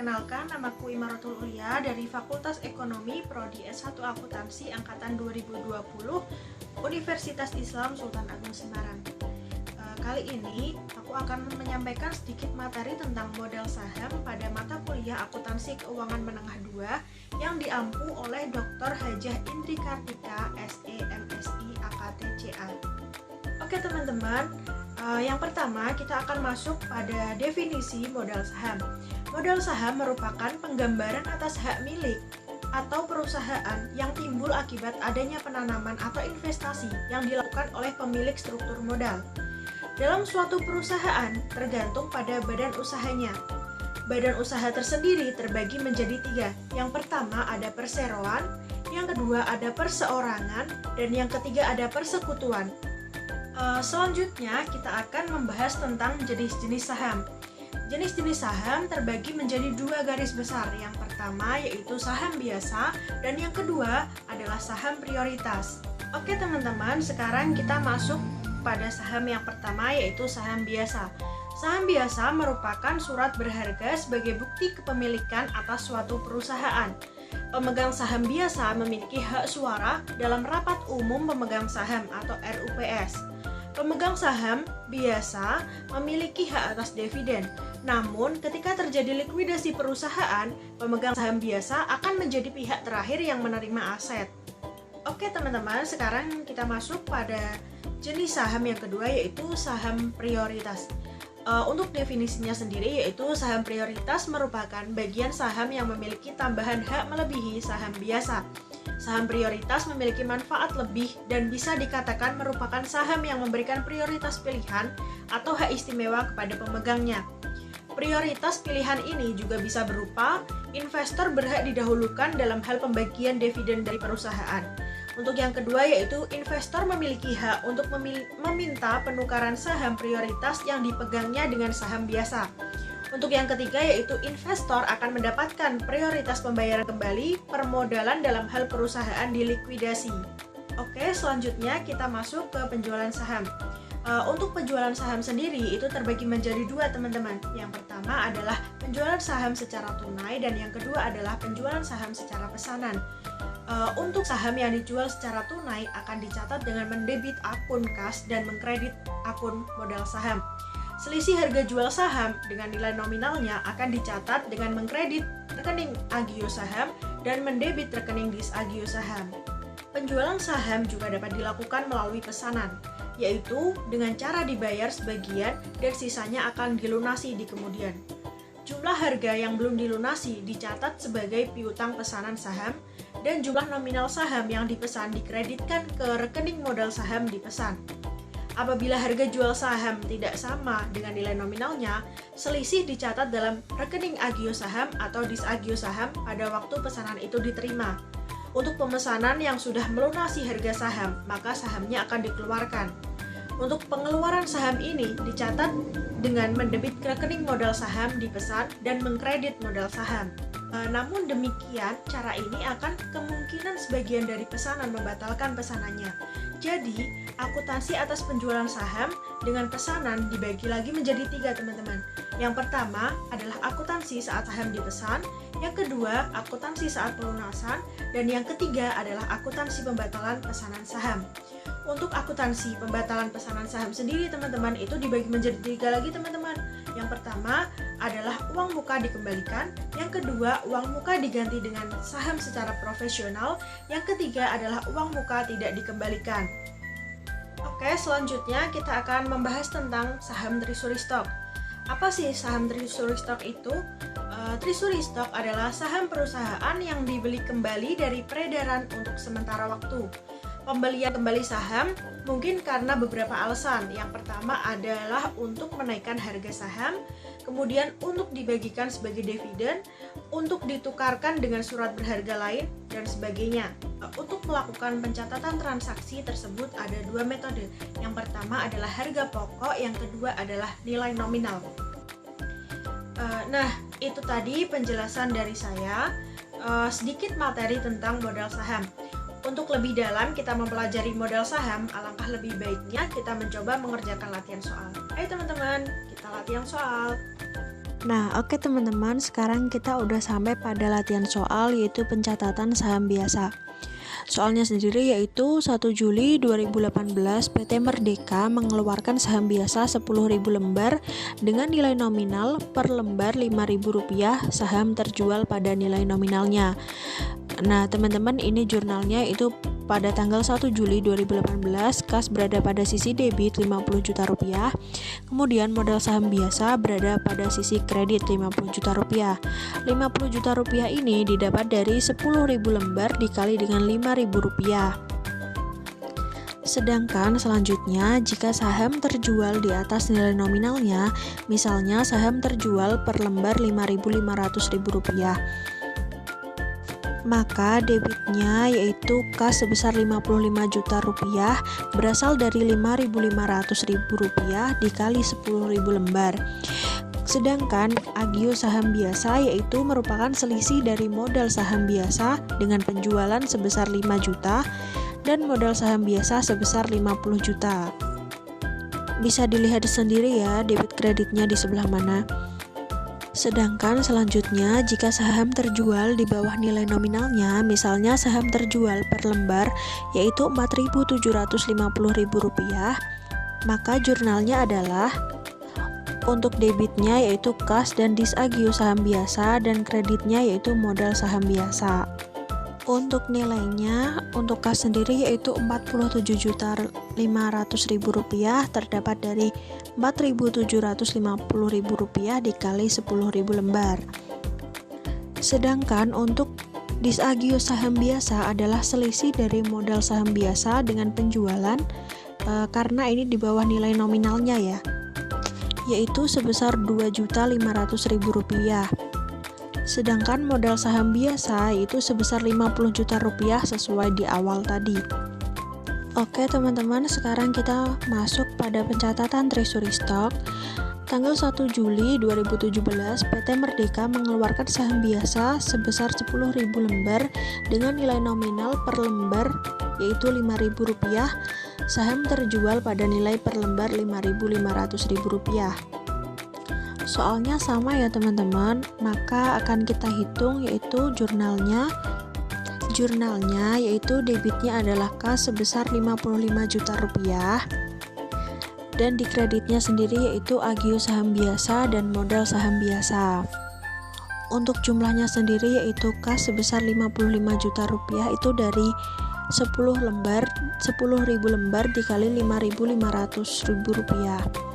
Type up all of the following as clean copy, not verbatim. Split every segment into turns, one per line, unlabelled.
Perkenalkan, namaku Imaratul Ulia dari Fakultas Ekonomi Prodi S1 Akuntansi Angkatan 2020 Universitas Islam Sultan Agung Semarang. Kali ini aku akan menyampaikan sedikit materi tentang modal saham pada mata kuliah Akuntansi Keuangan Menengah 2 yang diampu oleh Dr. Hajah Indri Kartika, SE, MSI, AKT, CA. Oke teman-teman, yang pertama kita akan masuk pada definisi modal saham. Modal saham merupakan penggambaran atas hak milik atau perusahaan yang timbul akibat adanya penanaman atau investasi yang dilakukan oleh pemilik struktur modal. Dalam suatu perusahaan tergantung pada badan usahanya. Badan usaha tersendiri terbagi menjadi 3. Yang pertama ada perseroan, yang kedua ada perseorangan, dan yang ketiga ada persekutuan. Selanjutnya kita akan membahas tentang jenis-jenis saham. Jenis-jenis saham terbagi menjadi 2 garis besar. Yang pertama yaitu saham biasa dan yang kedua adalah saham prioritas. Oke teman-teman, sekarang kita masuk pada saham yang pertama yaitu saham biasa. Saham biasa merupakan surat berharga sebagai bukti kepemilikan atas suatu perusahaan. Pemegang saham biasa memiliki hak suara dalam rapat umum pemegang saham atau RUPS. Pemegang saham biasa memiliki hak atas dividen. Namun, ketika terjadi likuidasi perusahaan, pemegang saham biasa akan menjadi pihak terakhir yang menerima aset. Oke teman-teman, sekarang kita masuk pada jenis saham yang kedua yaitu saham prioritas. Untuk definisinya sendiri yaitu saham prioritas merupakan bagian saham yang memiliki tambahan hak melebihi saham biasa. Saham prioritas memiliki manfaat lebih dan bisa dikatakan merupakan saham yang memberikan prioritas pilihan atau hak istimewa kepada pemegangnya. Prioritas pilihan ini juga bisa berupa investor berhak didahulukan dalam hal pembagian dividen dari perusahaan. Untuk yang kedua yaitu investor memiliki hak untuk meminta penukaran saham prioritas yang dipegangnya dengan saham biasa. Untuk yang ketiga yaitu investor akan mendapatkan prioritas pembayaran kembali permodalan dalam hal perusahaan dilikuidasi. Oke, selanjutnya kita masuk ke penjualan saham. Untuk penjualan saham sendiri itu terbagi menjadi 2 teman-teman. Yang pertama adalah penjualan saham secara tunai dan yang kedua adalah penjualan saham secara pesanan. Untuk saham yang dijual secara tunai akan dicatat dengan mendebit akun kas dan mengkredit akun modal saham. Selisih harga jual saham dengan nilai nominalnya akan dicatat dengan mengkredit rekening agio saham dan mendebit rekening disagio saham. Penjualan saham juga dapat dilakukan melalui pesanan, yaitu dengan cara dibayar sebagian dan sisanya akan dilunasi di kemudian. Jumlah harga yang belum dilunasi dicatat sebagai piutang pesanan saham dan jumlah nominal saham yang dipesan dikreditkan ke rekening modal saham dipesan. Apabila harga jual saham tidak sama dengan nilai nominalnya, selisih dicatat dalam rekening agio saham atau disagio saham pada waktu pesanan itu diterima. Untuk pemesanan yang sudah melunasi harga saham, maka sahamnya akan dikeluarkan. Untuk pengeluaran saham ini dicatat dengan mendebit rekening modal saham dipesan dan mengkredit modal saham. Namun demikian, cara ini akan kemungkinan sebagian dari pesanan membatalkan pesanannya. Jadi, akuntansi atas penjualan saham dengan pesanan dibagi lagi menjadi 3 teman-teman. Yang pertama adalah akuntansi saat saham dipesan, yang kedua akuntansi saat pelunasan, dan yang ketiga adalah akuntansi pembatalan pesanan saham. Untuk akuntansi pembatalan pesanan saham sendiri teman-teman itu dibagi menjadi 3 lagi teman-teman. Yang pertama adalah uang muka dikembalikan, yang kedua uang muka diganti dengan saham secara profesional, yang ketiga adalah uang muka tidak dikembalikan. Oke, selanjutnya kita akan membahas tentang saham treasury stock. Apa sih saham treasury stock itu? Treasury stock adalah saham perusahaan yang dibeli kembali dari peredaran untuk sementara waktu. Pembelian kembali saham mungkin karena beberapa alasan. Yang pertama adalah untuk menaikkan harga saham, kemudian untuk dibagikan sebagai dividen, untuk ditukarkan dengan surat berharga lain, dan sebagainya. Untuk melakukan pencatatan transaksi tersebut ada 2 metode. Yang pertama adalah harga pokok, yang kedua adalah nilai nominal. Nah, itu tadi penjelasan dari saya, sedikit materi tentang modal saham. Untuk lebih dalam kita mempelajari modal saham, alangkah lebih baiknya kita mencoba mengerjakan latihan soal. Ayo teman-teman, kita latihan soal.
Nah, oke teman-teman, sekarang kita udah sampai pada latihan soal, yaitu pencatatan saham biasa. Soalnya sendiri yaitu 1 Juli 2018 PT Merdeka mengeluarkan saham biasa 10.000 lembar dengan nilai nominal per lembar Rp5.000, saham terjual pada nilai nominalnya. Nah, teman-teman, ini jurnalnya itu pada tanggal 1 Juli 2018, kas berada pada sisi debit 50 juta rupiah, kemudian modal saham biasa berada pada sisi kredit 50 juta rupiah. 50 juta rupiah ini didapat dari 10.000 lembar dikali dengan 5.000 rupiah. Sedangkan selanjutnya, jika saham terjual di atas nilai nominalnya, misalnya saham terjual per lembar Rp5.500.000, maka debitnya yaitu kas sebesar 55 juta rupiah berasal dari Rp5.500.000 dikali 10.000 lembar. Sedangkan agio saham biasa yaitu merupakan selisih dari modal saham biasa dengan penjualan sebesar 5 juta dan modal saham biasa sebesar 50 juta. Bisa dilihat sendiri ya debit kreditnya di sebelah mana. Sedangkan selanjutnya, jika saham terjual di bawah nilai nominalnya, misalnya saham terjual per lembar yaitu Rp4.750.000, maka jurnalnya adalah untuk debitnya yaitu kas dan disagio saham biasa dan kreditnya yaitu modal saham biasa. Untuk nilainya, untuk kas sendiri yaitu Rp47.500.000 terdapat dari Rp4.750.000 dikali 10.000 lembar. Sedangkan untuk disagio saham biasa adalah selisih dari modal saham biasa dengan penjualan karena ini di bawah nilai nominalnya ya, yaitu sebesar Rp2.500.000. Sedangkan modal saham biasa itu sebesar Rp50 juta sesuai di awal tadi. Oke teman-teman, sekarang kita masuk pada pencatatan treasury stock. Tanggal 1 Juli 2017, PT Merdeka mengeluarkan saham biasa sebesar 10.000 lembar dengan nilai nominal per lembar yaitu Rp5.000. Saham terjual pada nilai per lembar Rp5.500.000. Soalnya sama ya teman-teman, maka akan kita hitung yaitu jurnalnya yaitu debitnya adalah kas sebesar Rp55 juta dan di kreditnya sendiri yaitu agio saham biasa dan modal saham biasa. Untuk jumlahnya sendiri yaitu kas sebesar Rp55 juta itu dari 10.000 lembar dikali Rp5.500.000.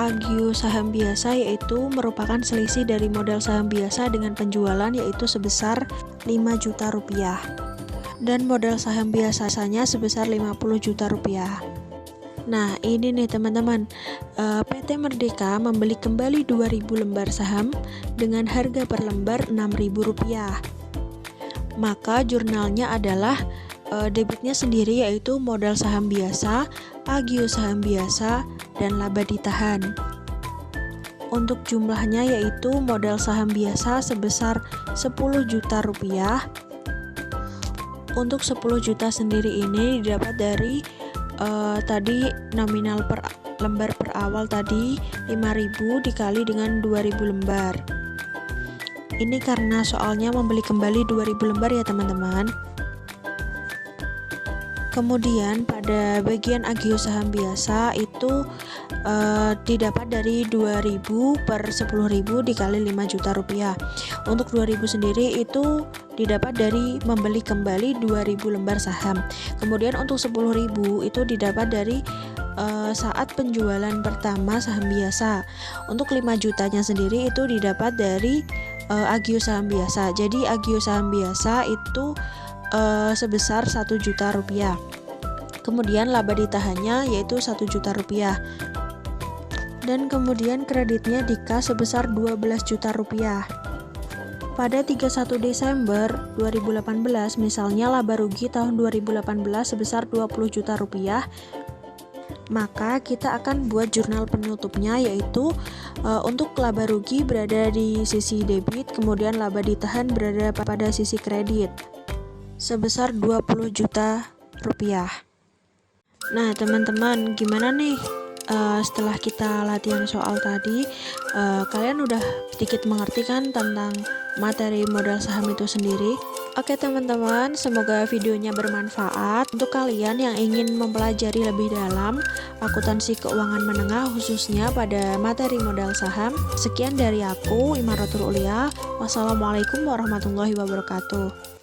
Agio saham biasa yaitu merupakan selisih dari modal saham biasa dengan penjualan yaitu sebesar 5 juta rupiah dan modal saham biasanya sebesar 50 juta rupiah. Nah ini nih teman-teman, PT Merdeka membeli kembali 2.000 lembar saham dengan harga per lembar Rp6.000. Maka jurnalnya adalah debitnya sendiri yaitu modal saham biasa, agio saham biasa, dan laba ditahan. Untuk jumlahnya yaitu modal saham biasa sebesar 10 juta rupiah. Untuk 10 juta sendiri ini didapat dari tadi nominal per lembar per awal tadi 5.000 dikali dengan 2.000 lembar. Ini karena soalnya membeli kembali 2.000 lembar ya teman-teman. Kemudian pada bagian agio saham biasa itu didapat dari 2.000 per 10.000 dikali 5 juta rupiah. Untuk 2.000 sendiri itu didapat dari membeli kembali 2.000 lembar saham. Kemudian untuk 10.000 itu didapat dari saat penjualan pertama saham biasa. Untuk 5 jutanya sendiri itu didapat dari agio saham biasa. Jadi agio saham biasa itu sebesar 1 juta rupiah. Kemudian laba ditahannya yaitu 1 juta rupiah. Dan kemudian kreditnya dikas sebesar 12 juta rupiah. Pada 31 Desember 2018, misalnya laba rugi tahun 2018 sebesar 20 juta rupiah, maka kita akan buat jurnal penutupnya yaitu untuk laba rugi berada di sisi debit, kemudian laba ditahan berada pada sisi kredit sebesar 20 juta rupiah. Nah teman-teman, gimana nih setelah kita latihan soal tadi, kalian udah sedikit mengerti kan tentang materi modal saham itu sendiri. Oke teman-teman, semoga videonya bermanfaat untuk kalian yang ingin mempelajari lebih dalam akuntansi keuangan menengah khususnya pada materi modal saham. Sekian dari aku, Imaratul Ulia. Wassalamualaikum warahmatullahi wabarakatuh.